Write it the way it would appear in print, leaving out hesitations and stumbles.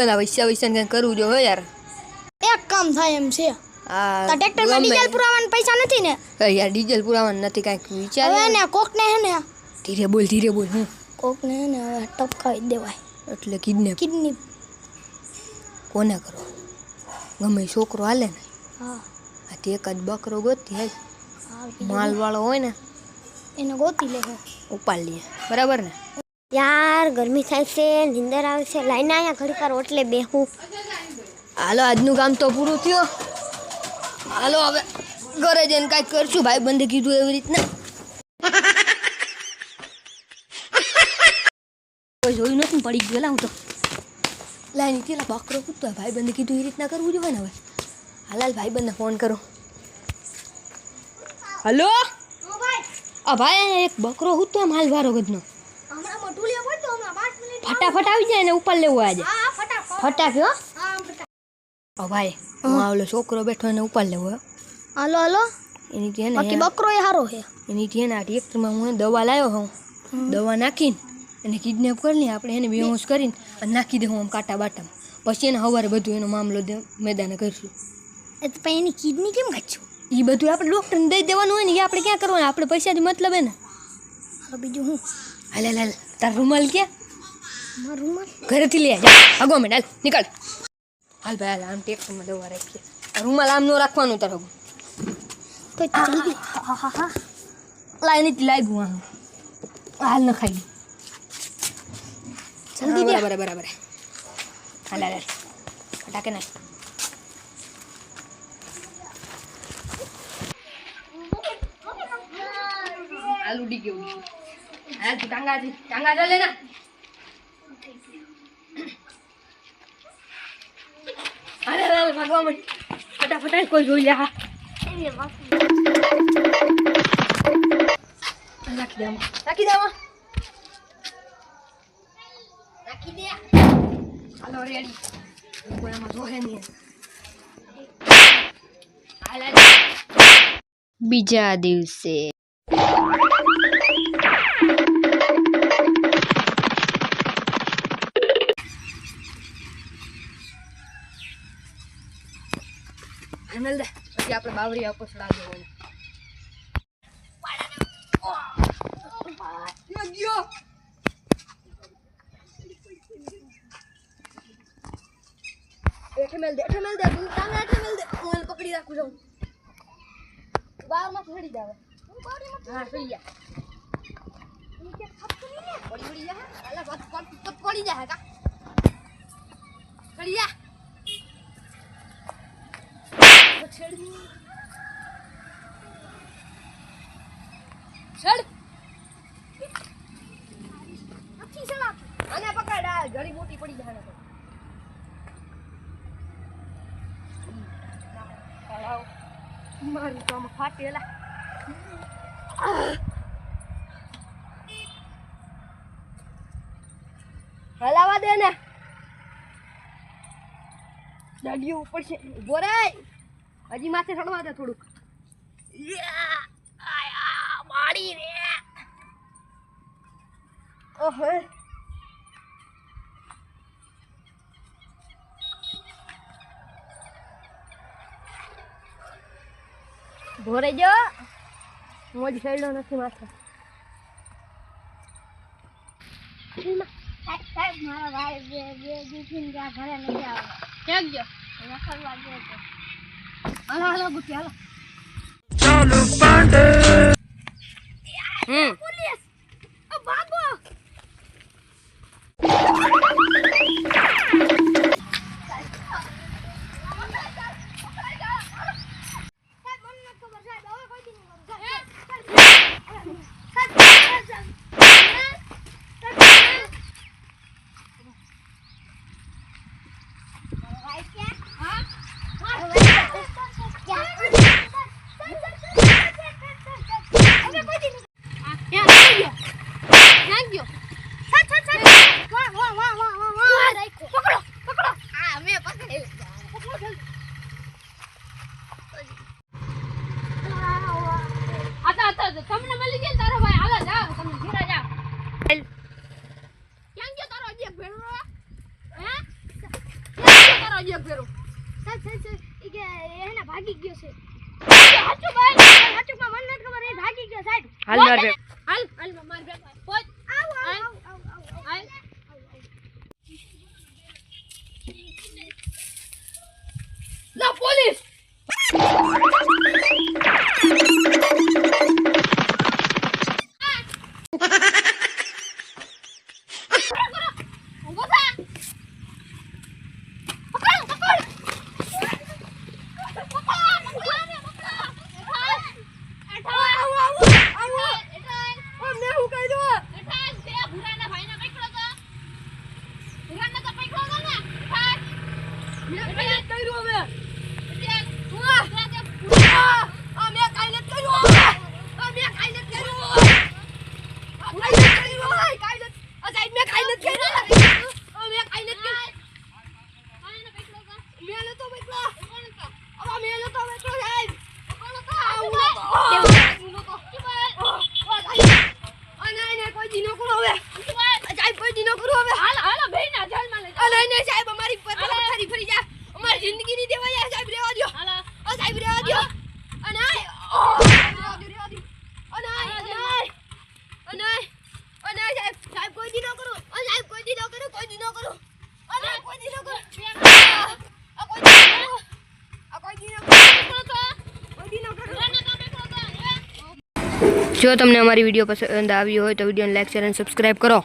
બધા વૈસા કઈ કરવું જો યાર એક કામ થાય એમ છે આ તો ટ્રેક્ટરમાં ડીઝલ પુરાવાના પૈસા નથી ને યાર ડીઝલ પુરાવાનું નથી કાંઈક વિચાર હવે ને કોકને હે ને ધીરે બોલ હું કોકને હે ને હવે ટપકાવી દેવાય એટલે કિડનેપ કિડની કોને કરો ગમે છોકરો હાલે ને હા આ તે એક જ બકરો ગોતી હાલ હા માલવાળો હોય ને એને ગોતી લે ઉપાડ લઈએ બરાબર ને यार गर्मी થાય છે નિંદર આવે છે લાઈને આયા ઘડી પર ઓટલે બેહું હાલો આજનું કામ તો પૂરું થયું હાલો હવે ઘરે જઈને કાંઈક કરશું ભાઈ બંધે કીધું એવી રીતના કોઈ જોયું નથી પડી ગયો હું તો લાઈન પેલા બકરો કૂદતો ભાઈ બંધે કીધું એ રીતના કરવું જોઈએ ને હવે હાલાલ ભાઈ બંને ફોન કરો હલો આ ભાઈ એક બકરો કૂદતો માલવાળો ગદનો હમણાં મોટું લે હોય તો હમણાં 5 મિનિટ ફટાફટ આવી જાય ને ઉપર લેવું આજે હા ફટાફટ ફટાફટ હો હા ફટાફટ ઓ ભાઈ હું આવલો છોકરો બેઠો એને ઉપર લેવો હાલો હાલો એની છે બાકી ને બકરો એ હારો છે એની છે ને આ ટ્રેક્ટરમાં હું દવા લાવ્યો હું દવા નાખીને એને કિડનેપ કરી આપણે એને બેહોશ કરીને અને નાખી દે હું આમ કાંટા બાટામાં પછી એને સવારે બધું એનો મામલો મેદાને કરીશું એ તો પછી એની કિડની કેમ ગાચ્યું એ બધું આપણે ડૉક્ટરને દઈ દેવાનું હોય ને એ આપણે ક્યાં કરવાનું આપણે પૈસાથી મતલબ હે ને હવે બીજું હું હાલ તાર રૂમાલ ક્યાં મારું રૂમાલ ઘરેથી લઈ જા આગો મેં હાલ નીકળ હાલ ભાઈ હાલ આમ ટ્રેક્ટરમાં દવા રાખીએ આ રૂમાલ આમ નો રાખવાનું તાર આગો તો જલ્દી હા લાઈ નથી લાગ્યું આનું હાલ ન ખાઈ જલ્દી દે બરાબર હાલ ફટાકે નાખ હાલ ઉડી ગયો હાલ તું ટાંગા ચાલે ના અરે ભાગવા મળી ફટાફટ કોઈ જોઈ લે હા રાખી દે હાલો રેડી કોઈ આમાં જોહે નહીં બીજા દિવસે હેમલ દે પછી આપણે બાવરી આપો ચડા દેવાનું ગયો મેલ દે ટાંગા મેલ દે હું પકડી રાખું છું બારમાં ચડી જાવ હા સહી જા પડી જા હાલા પડી જા કા ચડી જા છેડ અચ્છી સલા આને પકડ આ ઘડી મોટી પડી જાય તો મારી તો આમ ફાટેલા હલાવા દે ને દાડિયું ઉપર છે ઉભો રે હજી માથે ચડવા દે થોડુંક મારી રે ઓહો ભોરે જો મોજ સડ્યો નથી માથે સાહેબ મારા ભાઈ બે દીકરીને ત્યાં ઘરે નથી આવે ક્યાં ગયો રખડવા ગયો તો હાલો ગુટી હાલો ચાલો પાંડે પોલીસ ભાગો પાજી એક ફેરો સાહેબ ઈ કે એને ભાગી ગયો છે હાચું ભાઈ હાચું માં મને નથી ખબર એ ભાગી ગયો સાહેબ હાલ માર બે હાલ માર બે પોચ આવ હાલ લા પોલીસ ઉભો થા જો તમને અમારી વિડીયો પસંદ આવી હોય તો વિડીયોને લાઈક શેર અને સબસ્ક્રાઇબ કરો